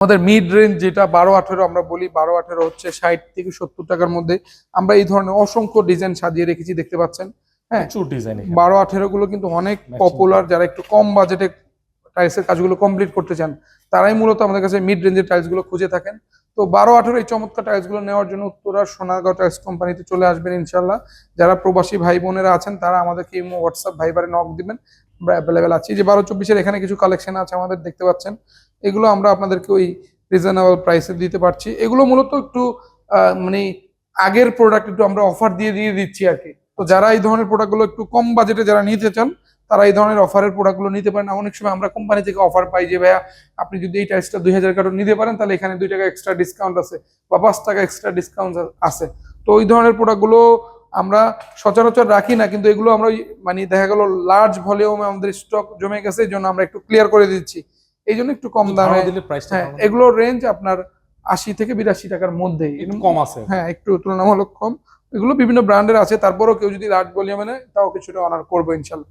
আমাদের mid range যেটা 12-18 আমরা বলি, 12-18 হচ্ছে 60 থেকে 70 টাকার মধ্যে আমরা এই ধরনের অসংখ্য ডিজাইন সাজিয়ে রেখেছি, দেখতে পাচ্ছেন। হ্যাঁ, প্রচুর ডিজাইন। 12-18 গুলো কিন্তু অনেক পপুলার। যারা একটু কম বাজেটে টাইলসের কাজগুলো কমপ্লিট করতে চান তারাই মূলত আমাদের কাছে মিড রেঞ্জের টাইলস গুলো খুঁজে থাকেন। তো 12-18 এই চমৎকার টাইলস গুলো নেওয়ার জন্য উত্তরা সোনারগাঁও টাইলস কোম্পানিতে চলে আসবেন ইনশাল্লাহ। যারা প্রবাসী ভাই বোনেরা আছেন তারা আমাদেরকে ইমো, হোয়াটসঅ্যাপ, ভাইবারে নক দিবেন, আমরা অ্যাভেলেবেল আছি। যে 12-24-এর এখানে কিছু কালেকশন আছে আমাদের, দেখতে পাচ্ছেন। এগুলো আমরা আপনাদেরকে ওই রিজনেবল প্রাইসে দিতে পারছি। এগুলো মূলত একটু মানে আগের প্রোডাক্ট একটু আমরা অফার দিয়ে দিচ্ছি আর কি। তো যারা এই ধরনের প্রোডাক্টগুলো একটু কম বাজেটে যারা নিতে চান তারা এই ধরনের অফারের প্রোডাক্টগুলো নিতে পারেন। অনেক সময় আমরা কোম্পানি থেকে অফার পাই যে ভাইয়া আপনি যদি এই টাইলসটা 2000 কার্টন নিতে পারেন তাহলে এখানে 2 টাকা এক্সট্রা ডিসকাউন্ট আছে বা 5 টাকা এক্সট্রা ডিসকাউন্ট আছে। তো ওই ধরনের প্রোডাক্টগুলো আমরা সচরাচর রাখি না, কিন্তু এগুলো আমরা মানে দেখা গেল লার্জ ভলিউমে আমাদের স্টক জমে গেছে, এই জন্য আমরা একটু ক্লিয়ার করে দিচ্ছি, এই জন্য একটু কম দামে। হ্যাঁ, এগুলোর রেঞ্জ আপনার 80 থেকে 82 টাকার মধ্যেই, কম আছে। হ্যাঁ, একটু তুলনামূলক কম। এগুলো বিভিন্ন ব্র্যান্ডের আছে, তারপরেও কেউ যদি লার্জ ভলিউমে নেয় তাও কিছুটা অনার করবো ইনশাল্লাহ।